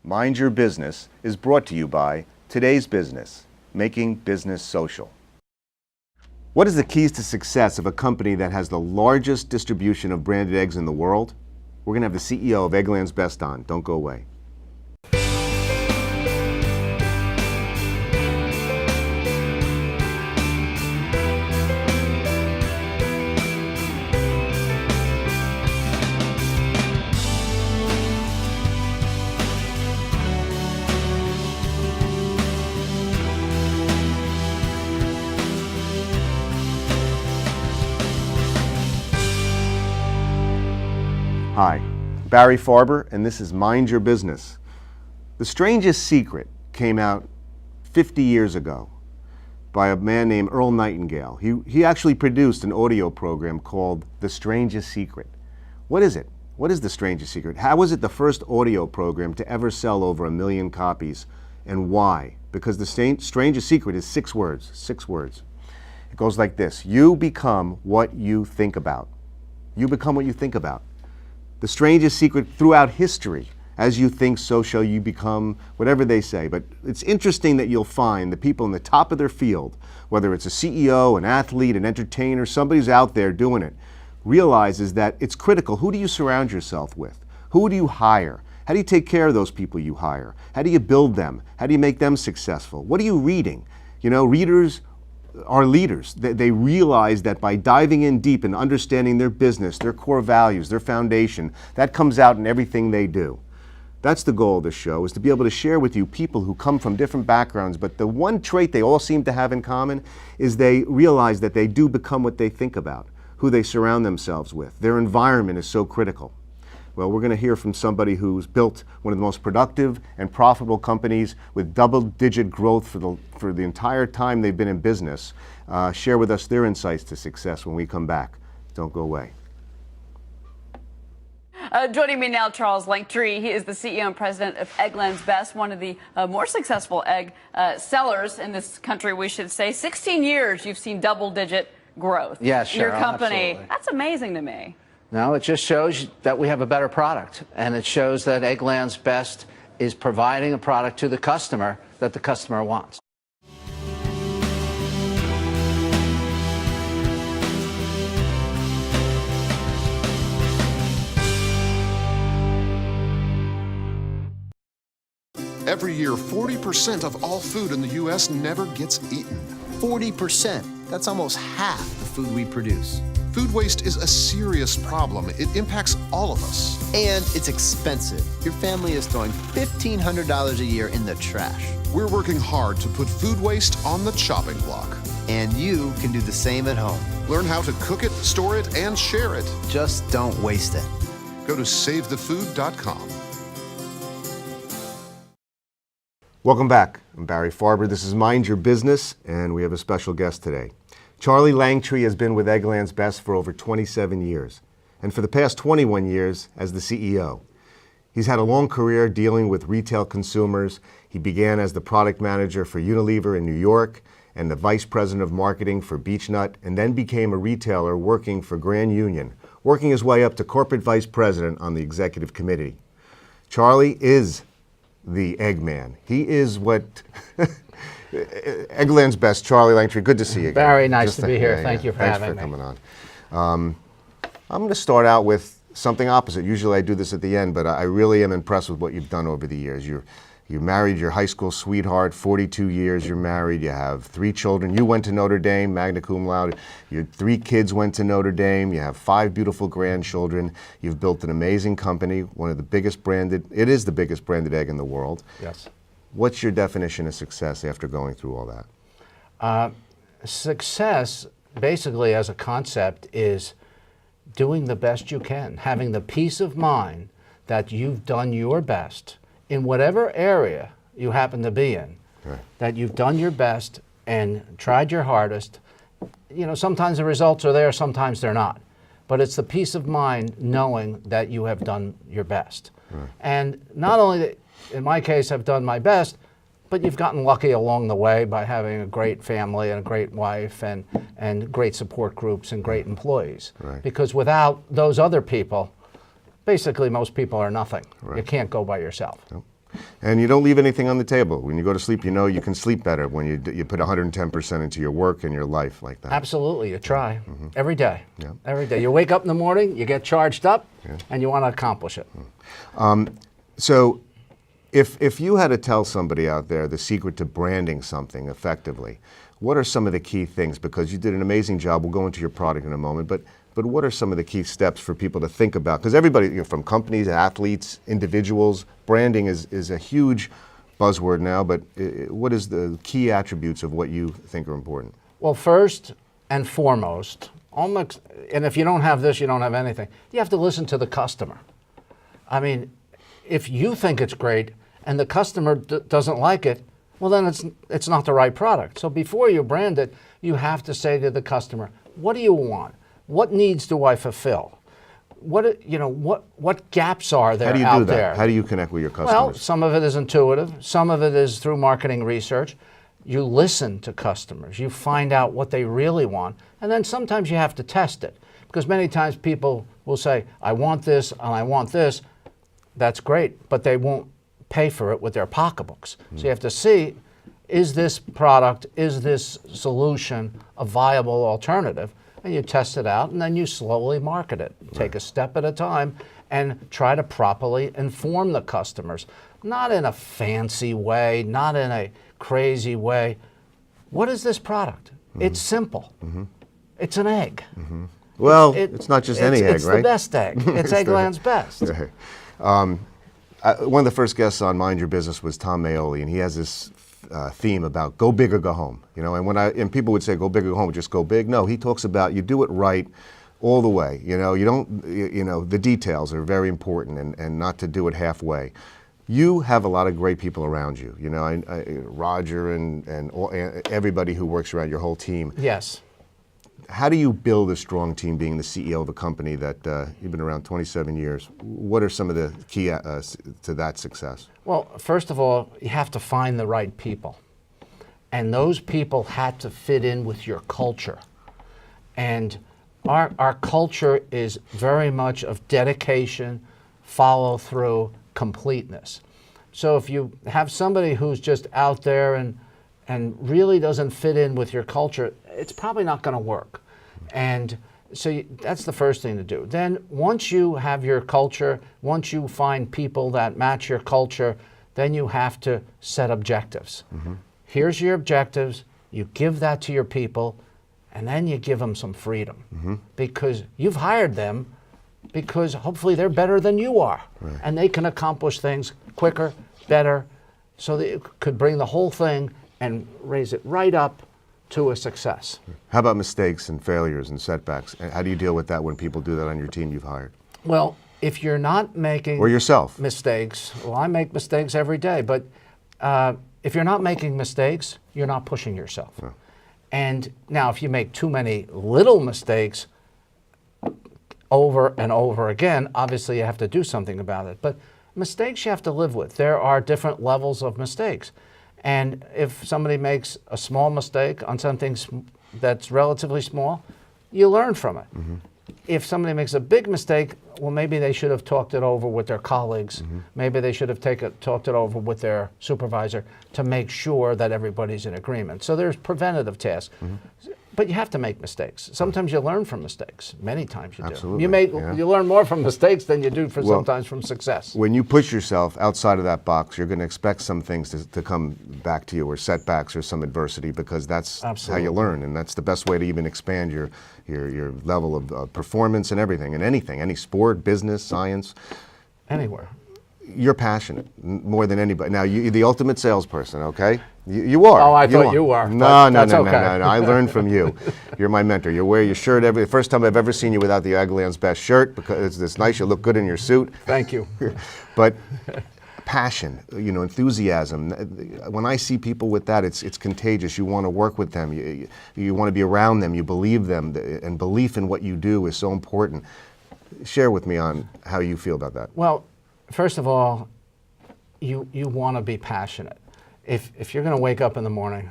Mind Your Business is brought to you by Today's Business, making business social. What is the keys to success of a company that has the largest distribution of branded eggs in the world? We're going to have the CEO of Eggland's Best on. Don't go away. Hi, Barry Farber, and this is Mind Your Business. The Strangest Secret came out 50 years ago by a man named Earl Nightingale. He actually produced an audio program called The Strangest Secret. What is it? What is The Strangest Secret? How was it the first audio program to ever sell over 1 million copies, and why? Because The Strangest Secret is 6 words, 6 words. It goes like this: you become what you think about. You become what you think about. The strangest secret throughout history: as you think, so shall you become, whatever they say. But it's interesting that you'll find the people in the top of their field, whether it's a CEO, an athlete, an entertainer, somebody who's out there doing it, realizes that it's critical. Who do you surround yourself with? Who do you hire? How do you take care of those people you hire? How do you build them? How do you make them successful? What are you reading? You know, readers are leaders. They realize that by diving in deep and understanding their business, their core values, their foundation, that comes out in everything they do. That's the goal of this show, is to be able to share with you people who come from different backgrounds, but the one trait they all seem to have in common is they realize that they do become what they think about, who they surround themselves with. Their environment is so critical. Well, we're going to hear from somebody who's built one of the most productive and profitable companies with double-digit growth for the entire time they've been in business. Share with us their insights to success when we come back. Don't go away. Joining me now, Charles Lanktree. He is the CEO and president of Eggland's Best, one of the more successful egg sellers in this country, we should say. 16 years you've seen double-digit growth. Yes, Cheryl, your company. absolutely. That's amazing to me. No, it just shows that we have a better product, and it shows that Eggland's Best is providing a product to the customer that the customer wants. Every year, 40% of all food in the U.S. never gets eaten. 40%. That's almost half the food we produce. Food waste is a serious problem. It impacts all of us. And it's expensive. Your family is throwing $1,500 a year in the trash. We're working hard to put food waste on the chopping block. And you can do the same at home. Learn how to cook it, store it, and share it. Just don't waste it. Go to SaveTheFood.com. Welcome back. I'm Barry Farber. This is Mind Your Business, and we have a special guest today. Charlie Lanktree has been with Eggland's Best for over 27 years, and for the past 21 years as the CEO. He's had a long career dealing with retail consumers. He began as the product manager for Unilever in New York and the vice president of marketing for Beechnut, and then became a retailer working for Grand Union, working his way up to corporate vice president on the executive committee. Charlie is the Eggman. He is what Eggland's Best. Charlie Lanktree, good to see you again. Very nice to be here. Thank you for having me. Thanks for coming on. I'm going to start out with something opposite. Usually I do this at the end, but I really am impressed with what you've done over the years. You married your high school sweetheart, 42 years you're married, you have 3 children. You went to Notre Dame, magna cum laude. Your 3 kids went to Notre Dame. You have 5 beautiful grandchildren. You've built an amazing company, one of the biggest branded, it is the biggest branded egg in the world. Yes. What's your definition of success after going through all that? Success, basically as a concept, is doing the best you can, having the peace of mind that you've done your best in whatever area you happen to be in, right, that you've done your best and tried your hardest. You know, sometimes the results are there, sometimes they're not. But it's the peace of mind knowing that you have done your best. Right. And not only, in my case, I've done my best, but you've gotten lucky along the way by having a great family and a great wife and great support groups and great employees. Right. Because without those other people, basically most people are nothing. Right. You can't go by yourself. Nope. And you don't leave anything on the table. When you go to sleep, you know you can sleep better when you put 110% into your work and your life like that. Absolutely, you try every day. Yeah. Every day. You wake up in the morning, you get charged up, and you want to accomplish it. So if you had to tell somebody out there the secret to branding something effectively, what are some of the key things? Because you did an amazing job. We'll go into your product in a moment, but what are some of the key steps for people to think about? Because everybody, from companies, athletes, individuals, branding is a huge buzzword now, but what is the key attributes of what you think are important? Well, first and foremost, and if you don't have this, you don't have anything. You have to listen to the customer. I mean, if you think it's great and the customer doesn't like it, well, then it's not the right product. So before you brand it, you have to say to the customer, what do you want? What needs do I fulfill? What gaps are there out there? How do you do that? How do you connect with your customers? Well, some of it is intuitive. Some of it is through marketing research. You listen to customers. You find out what they really want. And then sometimes you have to test it. Because many times people will say, I want this and I want this. That's great, but they won't pay for it with their pocketbooks. So you have to see, is this product, is this solution a viable alternative? And you test it out, and then you slowly market it. Take a step at a time and try to properly inform the customers. Not in a fancy way, not in a crazy way. What is this product? It's simple. It's an egg. Well, it's not just any egg, it's right? It's the best egg. It's Eggland's best. One of the first guests on Mind Your Business was Tom Maoli, and he has this theme about go big or go home. And people would say go big or go home, just go big. No, he talks about you do it right all the way. The details are very important, and not to do it halfway. You have a lot of great people around you. Roger and everybody who works around your whole team. Yes. How do you build a strong team being the CEO of a company that you've been around 27 years? What are some of the key to that success? Well, first of all, you have to find the right people. And those people had to fit in with your culture. And our culture is very much of dedication, follow through, completeness. So if you have somebody who's just out there and really doesn't fit in with your culture, it's probably not going to work. And so that's the first thing to do. Then once you have your culture, once you find people that match your culture, then you have to set objectives. Here's your objectives. You give that to your people, and then you give them some freedom. Because you've hired them because hopefully they're better than you are. Right. And they can accomplish things quicker, better, so that you could bring the whole thing and raise it right up to a success. How about mistakes and failures and setbacks? How do you deal with that when people do that on your team you've hired? Well, if you're not making or yourself mistakes, well, I make mistakes every day, but if you're not making mistakes, you're not pushing yourself. Yeah. And now if you make too many little mistakes over and over again, obviously you have to do something about it. But mistakes you have to live with. There are different levels of mistakes. And if somebody makes a small mistake on something that's relatively small, you learn from it. If somebody makes a big mistake, well, maybe they should have talked it over with their colleagues. Maybe they should have talked it over with their supervisor to make sure that everybody's in agreement. So there's preventative tasks. But you have to make mistakes. Sometimes you learn from mistakes. Many times you do. Absolutely. You learn more from mistakes than you do sometimes from success. When you push yourself outside of that box, you're going to expect some things to come back to you, or setbacks or some adversity, because that's how you learn, and that's the best way to even expand your level of performance and everything, and anything, any sport, business, science. Anywhere. You're passionate more than anybody. Now, you're the ultimate salesperson, okay? You are. Oh, I thought you were. No. I learned from you. You're my mentor. You wear your shirt the first time I've ever seen you without the Eggland's best shirt, because it's nice. You look good in your suit. Thank you. But passion, enthusiasm. When I see people with that, it's contagious. You want to work with them. You want to be around them. You believe them, and belief in what you do is so important. Share with me on how you feel about that. Well, first of all, you want to be passionate. If you're going to wake up in the morning,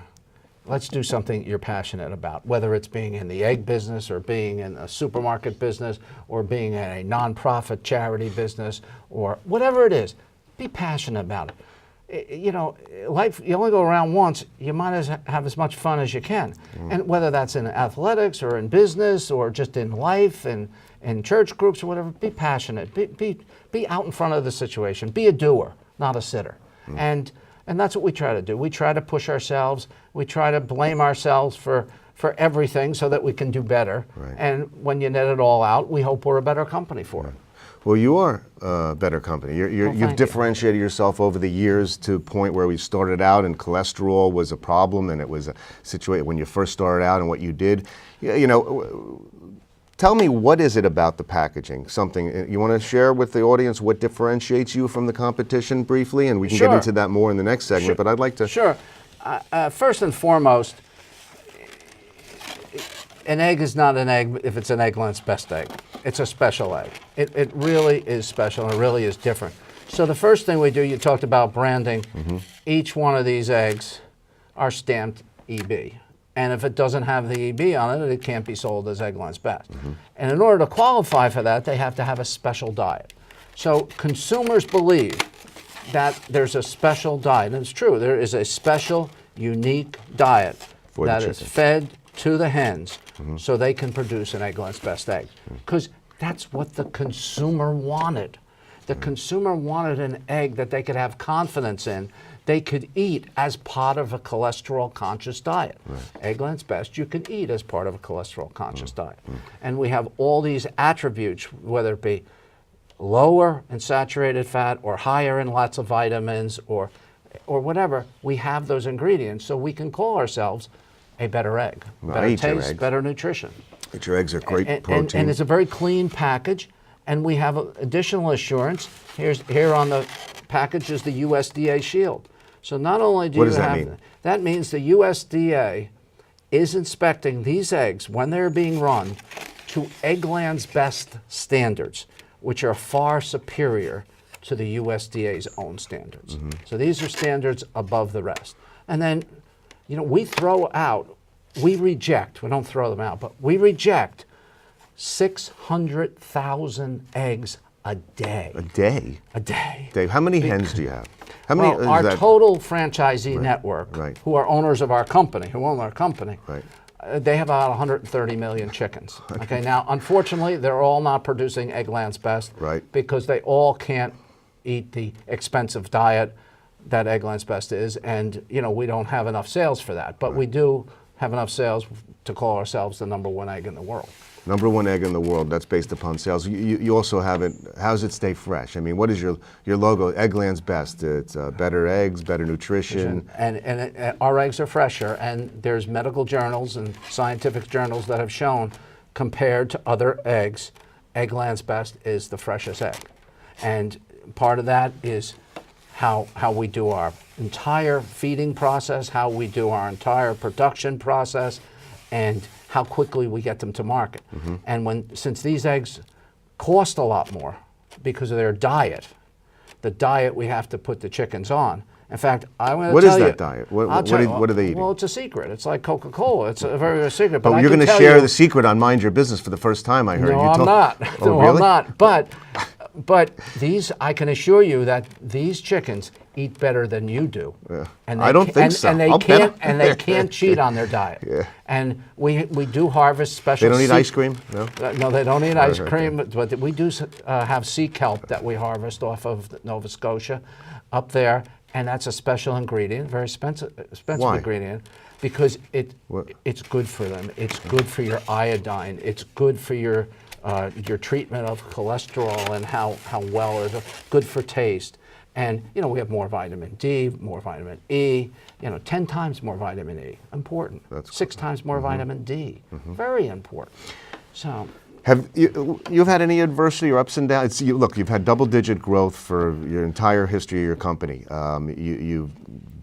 let's do something you're passionate about, whether it's being in the egg business or being in a supermarket business or being in a nonprofit charity business or whatever it is. be passionate about it. You know, life, you only go around once, you might have as much fun as you can. And whether that's in athletics or in business or just in life and in church groups or whatever, be passionate, be out in front of the situation, be a doer, not a sitter. And that's what we try to do. We try to push ourselves, we try to blame ourselves for everything so that we can do better. Right. And when you net it all out, we hope we're a better company for it. Well, you are a better company. You've differentiated yourself over the years to a point where we started out and cholesterol was a problem, and it was a situation when you first started out and what you did. You know, tell me, what is it about the packaging? Something you want to share with the audience what differentiates you from the competition briefly, and we can get into that more in the next segment, but I'd like to... Sure. First and foremost, an egg is not an egg if it's an Eggland's Best egg. It's a special egg. It really is special and it really is different. So the first thing we do, you talked about branding. Each one of these eggs are stamped EB. And if it doesn't have the EB on it, it can't be sold as Eggland's Best. And in order to qualify for that, they have to have a special diet. So consumers believe that there's a special diet. And it's true, there is a special, unique diet that is fed to the hens so they can produce an Eggland's Best egg. Because that's what the consumer wanted. The consumer wanted an egg that they could have confidence in, they could eat as part of a cholesterol-conscious diet. Eggland's Best you can eat as part of a cholesterol-conscious diet. And we have all these attributes, whether it be lower in saturated fat or higher in lots of vitamins or whatever, we have those ingredients so we can call ourselves a better egg. Better taste, better nutrition. Eat your eggs are great protein. And it's a very clean package, and we have additional assurance. Here on the package is the USDA shield. So not only do what you does that have mean? That means the USDA is inspecting these eggs when they're being run to Eggland's Best standards, which are far superior to the USDA's own standards. So these are standards above the rest. And then, you know, we reject, we don't throw them out, but we reject 600,000 eggs a day. A day? A day. Dave, how many hens do you have? How many? Well, our total franchisee network, Right. who are owners of our company, who own our company, Right. They have about 130 million chickens. Okay, now, unfortunately, they're all not producing Eggland's Best because they all can't eat the expensive diet that Eggland's Best is, and you know, we don't have enough sales for that, but we do have enough sales to call ourselves the #1 egg in the world. #1 egg in the world, that's based upon sales. You also have it, how does it stay fresh? I mean, what is your logo? Eggland's Best. It's better eggs, better nutrition. And our eggs are fresher, and there's medical journals and scientific journals that have shown, compared to other eggs, Eggland's Best is the freshest egg. And part of that is how we do our entire feeding process, how we do our entire production process, and how quickly we get them to market. And since these eggs cost a lot more because of their diet, the diet we have to put the chickens on. In fact, I want to tell you. What is that diet? What are they eating? Well, it's a secret. It's like Coca-Cola. It's a very secret. But you're going to share the secret on Mind Your Business for the first time, I heard. No, I'm not. Oh, no, really? I'm not. But these, I can assure you that these chickens eat better than you do. And I don't think so. And they can't cheat on their diet. And we do harvest special. They don't eat ice cream? No? No, they don't eat ice cream. But we do have sea kelp that we harvest off of Nova Scotia up there. And that's a special ingredient, very expensive ingredient, because it's good for them. It's good for your iodine. It's good for your treatment of cholesterol and how well it's good for taste. And you know, we have more vitamin D, more vitamin E, 10 times more vitamin E. Important. That's 6 times more vitamin D. Very important. So. Have you've had any adversity or ups and downs? Look, you've had double-digit growth for your entire history of your company. You've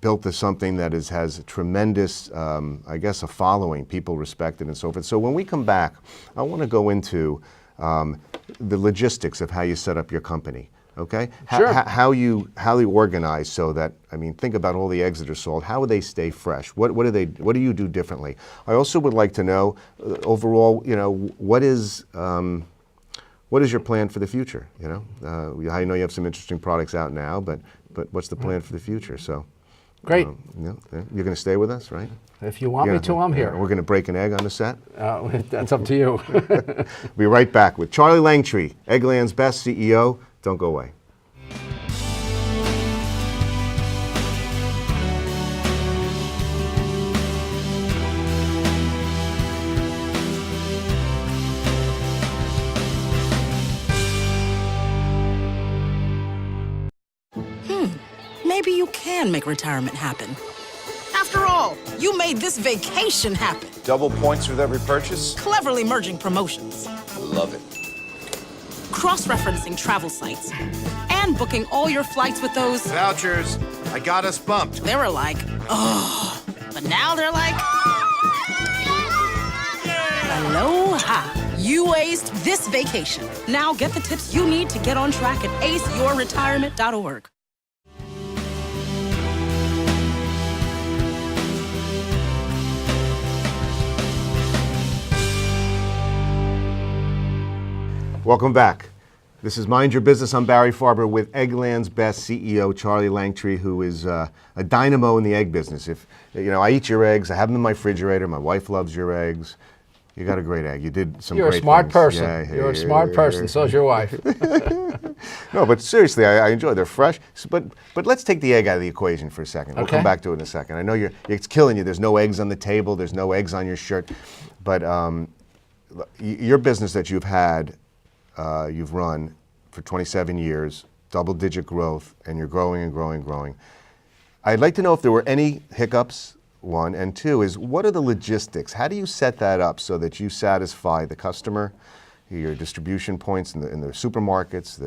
built to something that has a tremendous, I guess, a following, people respect it and so forth. So when we come back, I want to go into the logistics of how you set up your company. Okay, sure. How you organize so that, I mean, think about all the eggs that are sold. How would they stay fresh? What do you do differently? I also would like to know overall, what is what is your plan for the future? You know, I know you have some interesting products out now, but what's the plan for the future? So, Great. You're going to stay with us, right? If you want me to, I'm here. We're going to break an egg on the set. That's up to you. We'll be right back with Charlie Lanktree, Eggland's Best CEO. Don't go away. Maybe you can make retirement happen. After all, you made this vacation happen. Double points with every purchase? Cleverly merging promotions. Love it. Cross-referencing travel sites. And booking all your flights with those... Vouchers. I got us bumped. They were like, oh. But now they're like... Aloha. You aced this vacation. Now get the tips you need to get on track at aceyourretirement.org. Welcome back. This is Mind Your Business. I'm Barry Farber with Eggland's Best CEO, Charlie Lanktree, who is a dynamo in the egg business. If you know, I eat your eggs. I have them in my refrigerator. My wife loves your eggs. You got a great egg. You did some. You're great a smart things. person. Yeah, You're a smart person. So's your wife. No, but seriously, I enjoy. They're fresh. But let's take the egg out of the equation for a second. We'll Okay. come back to it in a second. I know it's killing you. There's no eggs on the table. There's no eggs on your shirt. But your business that you've had. You've run for 27 years, double-digit growth, and you're growing and growing and growing. I'd like to know if there were any hiccups, one, and two is what are the logistics? How do you set that up so that you satisfy the customer, your distribution points in the supermarkets,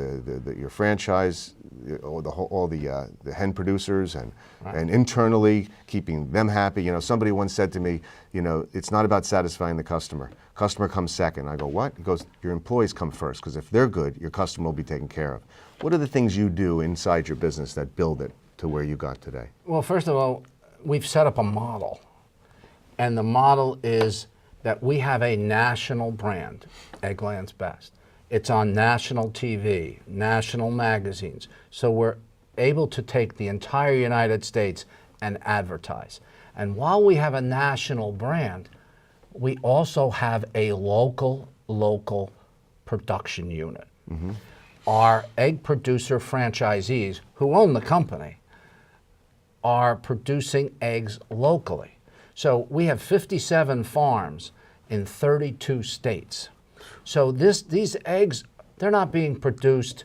your franchise, all the hen producers, and internally keeping them happy? You know, somebody once said to me, you know, it's not about satisfying the customer. Customer comes second. I go, what? He goes, your employees come first, because if they're good, your customer will be taken care of. What are the things you do inside your business that build it to where you got today? Well, first of all, we've set up a model. And the model is that we have a national brand, Eggland's Best. It's on national TV, national magazines. So we're able to take the entire United States and advertise. And while we have a national brand, we also have a local production unit. Mm-hmm. Our egg producer franchisees, who own the company, are producing eggs locally. So we have 57 farms in 32 states. So these eggs, they're not being produced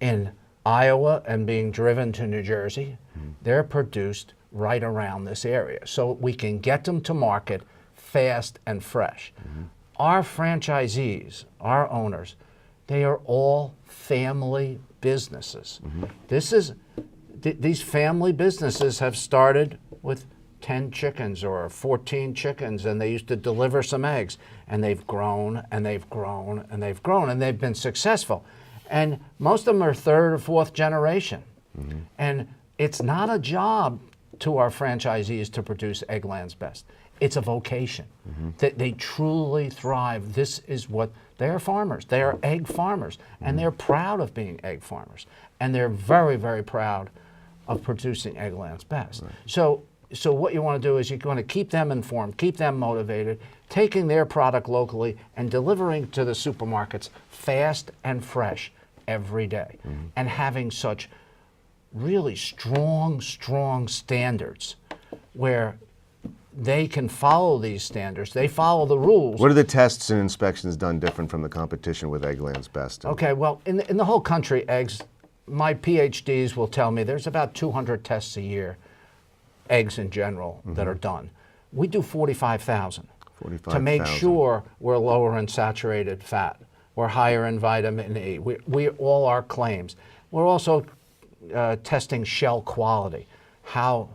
in Iowa and being driven to New Jersey. Mm-hmm. They're produced right around this area. So we can get them to market fast and fresh. Mm-hmm. Our franchisees, our owners, they are all family businesses. Mm-hmm. These family businesses have started with 10 chickens or 14 chickens, and they used to deliver some eggs, and they've grown and they've grown and they've grown, and they've been successful. And most of them are third or fourth generation. Mm-hmm. And it's not a job to our franchisees to produce Eggland's Best. It's a vocation. Mm-hmm. They truly thrive. This is what they are, farmers. They are egg farmers, and they're proud of being egg farmers, and they're very, very proud of producing Eggland's Best. Right. So what you want to do is you're going to keep them informed, keep them motivated, taking their product locally and delivering to the supermarkets fast and fresh every day, and having such really strong standards where they can follow these standards. They follow the rules. What are the tests and inspections done different from the competition with Eggland's Best? Okay, well, in the whole country, eggs, my PhDs will tell me there's about 200 tests a year, eggs in general, that are done. We do 45,000 to make sure we're lower in saturated fat, we're higher in vitamin E. We all our claims. We're also testing shell quality, how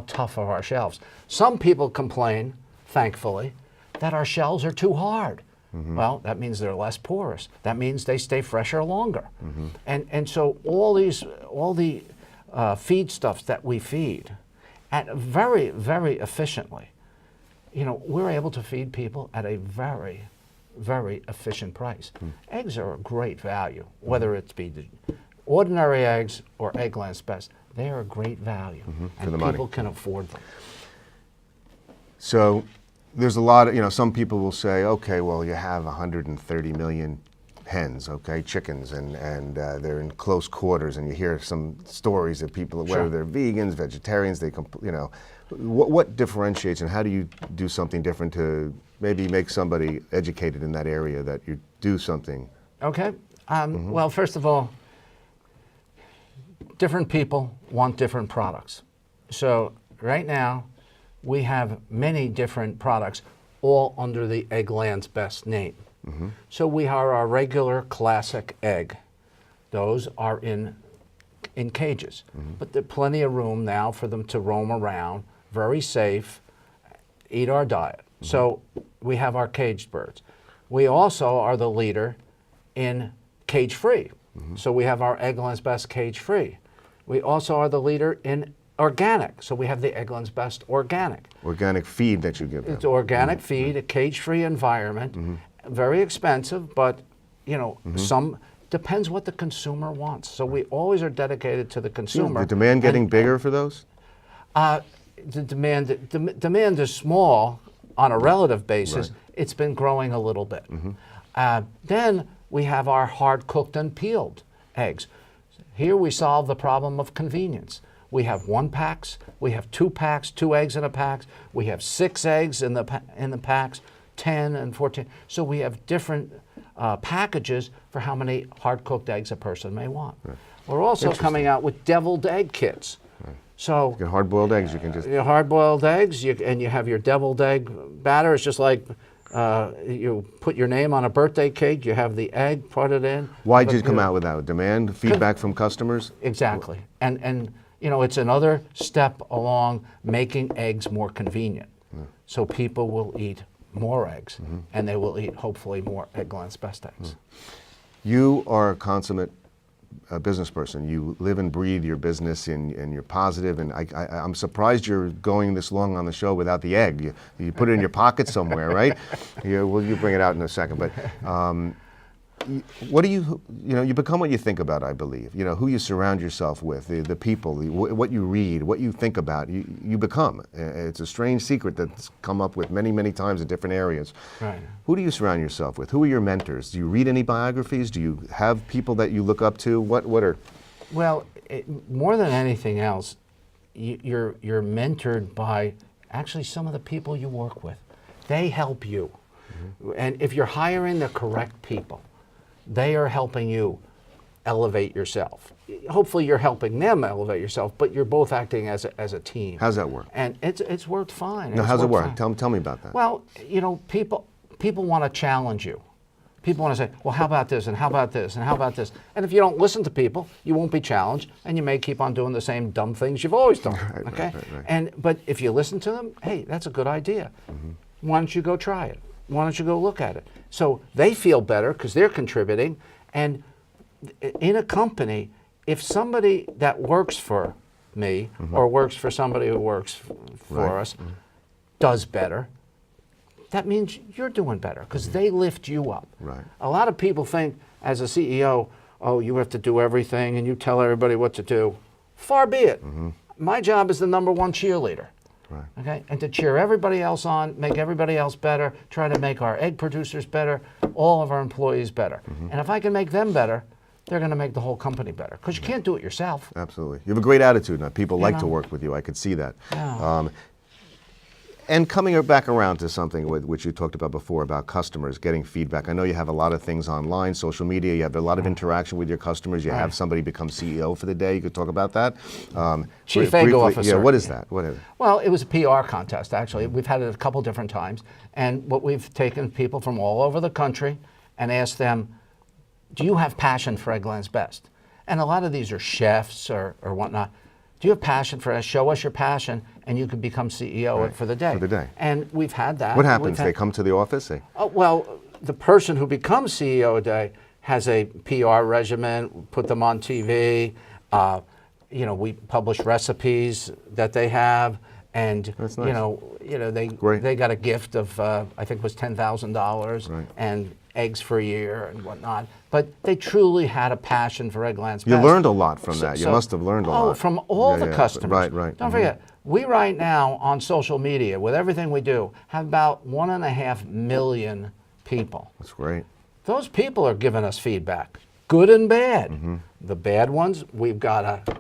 tough are our shells. Some people complain, thankfully, that our shells are too hard. Mm-hmm. Well, that means they're less porous. That means they stay fresher longer. Mm-hmm. And so all the feedstuffs that we feed, at very, very efficiently, you know, we're able to feed people at a very very efficient price. Eggs are a great value, whether it's be the ordinary eggs or Eggland's Best. They are a great value, For and the money. people can afford them. So there's a lot of, some people will say, okay, well, you have 130 million hens, okay, chickens, and they're in close quarters, and you hear some stories of people, whether they're vegans, vegetarians, what differentiates, and how do you do something different to maybe make somebody educated in that area that you do something? Okay. Well, first of all, different people want different products. So right now, we have many different products, all under the Eggland's Best name. So we have our regular classic egg. Those are in cages, but there's plenty of room now for them to roam around, very safe, eat our diet. So we have our caged birds. We also are the leader in cage-free. So we have our Eggland's Best cage-free. We also are the leader in organic. So we have the Eggland's Best organic. Organic feed that you give them. It's organic feed, a cage-free environment, very expensive, but some depends what the consumer wants. So we always are dedicated to the consumer. The demand getting bigger for those? The demand is small on a relative basis. Right. It's been growing a little bit. Then we have our hard cooked and peeled eggs. Here we solve the problem of convenience. We have 1 packs, we have 2 packs, 2 eggs in a pack, we have 6 eggs in the packs, 10 and 14. So we have different packages for how many hard-cooked eggs a person may want. We're also coming out with deviled egg kits. So You get hard-boiled eggs, you can just... your hard-boiled eggs, and you have your deviled egg batter. It's just like you put your name on a birthday cake, you have the egg, put it in. Why did you come out with that? Demand, feedback from customers? Exactly. And it's another step along making eggs more convenient. So people will eat more eggs, and they will eat, hopefully, more Eggland's Best eggs. You are a consummate business person. You live and breathe your business, and you're positive, and I'm surprised you're going this long on the show without the egg. You put it in your pocket somewhere, right? You bring it out in a second, but what do you become what you think about, I believe. Who you surround yourself with, the people, what you read, what you think about, you become. It's a strange secret that's come up with many, many times in different areas. Right. Who do you surround yourself with? Who are your mentors? Do you read any biographies? Do you have people that you look up to? What are... Well, more than anything else, you're mentored by actually some of the people you work with. They help you. And if you're hiring the correct people, they are helping you elevate yourself. Hopefully you're helping them elevate yourself, but you're both acting as a team. How's that work? And it's worked fine. No, how's it work? Tell me about that. Well, people want to challenge you. People want to say, well, how about this, and how about this, and how about this? And if you don't listen to people, you won't be challenged, and you may keep on doing the same dumb things you've always done. Okay? Right. But if you listen to them, hey, that's a good idea. Why don't you go try it? Why don't you go look at it? So they feel better because they're contributing. And in a company, if somebody that works for me or works for somebody who works for us does better, that means you're doing better because they lift you up. Right. A lot of people think as a CEO, oh, you have to do everything and you tell everybody what to do. Far be it. My job is the #1 cheerleader. Right. Okay, and to cheer everybody else on, make everybody else better, try to make our egg producers better, all of our employees better. And if I can make them better, they're going to make the whole company better because you can't do it yourself. Absolutely. You have a great attitude, and people like to work with you. I could see that. Yeah. And coming back around to something which you talked about before, about customers, getting feedback. I know you have a lot of things online, social media. You have a lot of interaction with your customers. You have somebody become CEO for the day. You could talk about that. Chief Egg Officer. Yeah, what is that? What is it? Well, it was a PR contest, actually. We've had it a couple different times. And what we've taken people from all over the country and asked them, do you have passion for Eggland's Best? And a lot of these are chefs or whatnot. Do you have passion for us? Show us your passion, and you can become CEO for the day. For the day. And we've had that. What happens? They come to the office? Oh, well, the person who becomes CEO a day has a PR regimen, put them on TV. We publish recipes that they have, and That's you nice. know Great. they got a gift of I think it was $10,000 Right. and eggs for a year and whatnot. But they truly had a passion for Eggland's You Best. learned a lot from that. You must have learned a lot. Oh, from all Yeah, the yeah. customers. Right, right. Don't Mhm. forget, we right now on social media, with everything we do, have about 1.5 million people. That's great. Those people are giving us feedback, good and bad. Mm-hmm. The bad ones, we've got to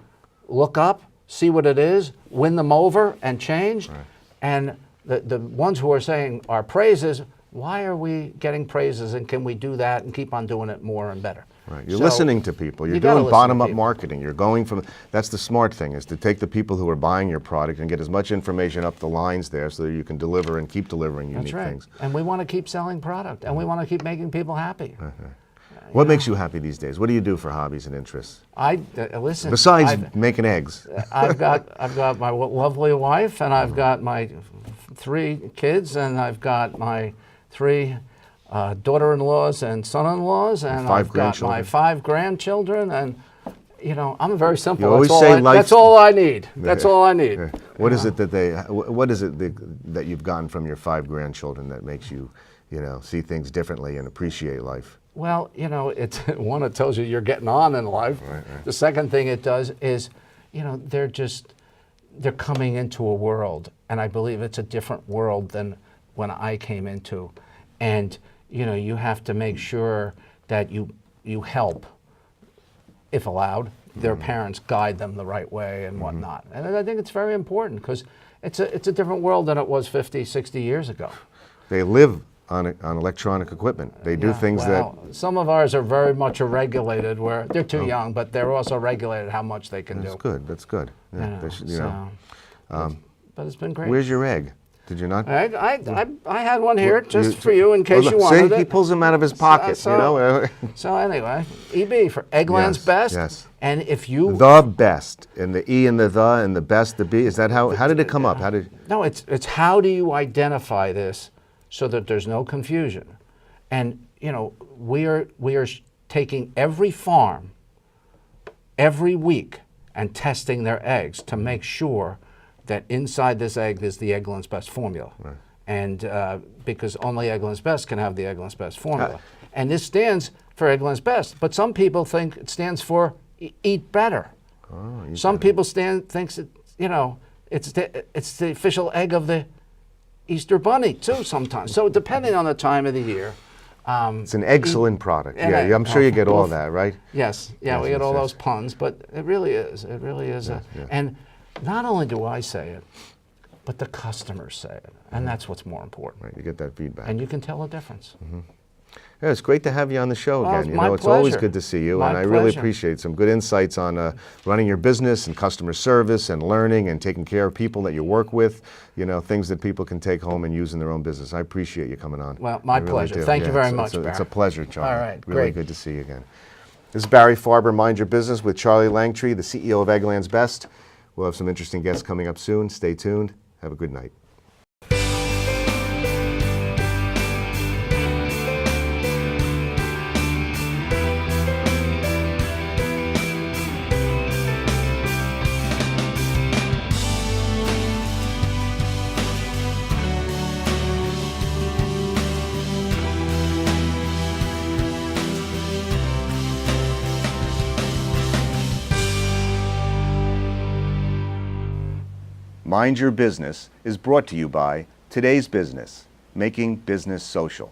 look up, see what it is, win them over, and change. Right. And the ones who are saying our praises, why are we getting praises, and can we do that and keep on doing it more and better? Right. You're So, listening to people. You're you gotta doing listen to bottom-up people. marketing. You're going from, that's the smart thing, is to take the people who are buying your product and get as much information up the lines there so that you can deliver and keep delivering unique That's right. things. And we want to keep selling product, and we want to keep making people happy. What makes you happy these days? What do you do for hobbies and interests? Listen. Besides making eggs. I've got my lovely wife, and I've got my 3 kids, and I've got my 3 daughter-in-laws and son-in-laws, and 5 I've got grandchildren. my 5 grandchildren, and I'm very simple. You always that's, say all I, life- that's all I need. That's all I need. What is it that what is it that you've gotten from your 5 grandchildren that makes you, see things differently and appreciate life? Well, it's one, it tells you you're getting on in life. Right. The second thing it does is, they're coming into a world, and I believe it's a different world than when I came into. And, you have to make sure that you help, if allowed, their parents guide them the right way and whatnot. And I think it's very important because it's a different world than it was 50, 60 years ago. They live on electronic equipment. They do things Well, some of ours are very much regulated, where they're too young, but they're also regulated how much they can that's do. good. That's good. Yeah, they should, But it's been great. Where's your egg? Did you not? I had one here just You- for you in case you See, wanted it. he pulls them out of his pocket. So anyway, EB for Eggland's Yes, Best. yes. And if you The best, and the E and the and the best, the B. Is that how did it come up? How did? No, it's how do you identify this so that there's no confusion? And we are taking every farm every week and testing their eggs to make sure that inside this egg is the Eggland's Best formula. Right. And because only Eggland's Best can have the Eggland's Best formula. And this stands for Eggland's Best, but some people think it stands for Eat Better. Some people thinks it, it's the official egg of the Easter Bunny too sometimes. So depending on the time of the year. It's an excellent product. and Yeah, I'm sure you get all both- that, right? Yes, Yes, we get all yes. those puns, but it really is. It really is. Yeah. And not only do I say it, but the customers say it, and that's what's more important. Right, you get that feedback. And you can tell a difference. Yeah, it's great to have you on the show Oh, again. it's my It's always pleasure. good to see you, My and I really pleasure. appreciate some good insights on running your business and customer service and learning and taking care of people that you work with. Things that people can take home and use in their own business. I appreciate you coming on. Well, my I really pleasure. do. Thank you very it's- much, It's Barry. a pleasure, Charlie. All right, Really great. good to see you again. This is Barry Farber, Mind Your Business, with Charlie Lanktree, the CEO of Eggland's Best. We'll have some interesting guests coming up soon. Stay tuned. Have a good night. Mind Your Business is brought to you by Today's Business, making business social.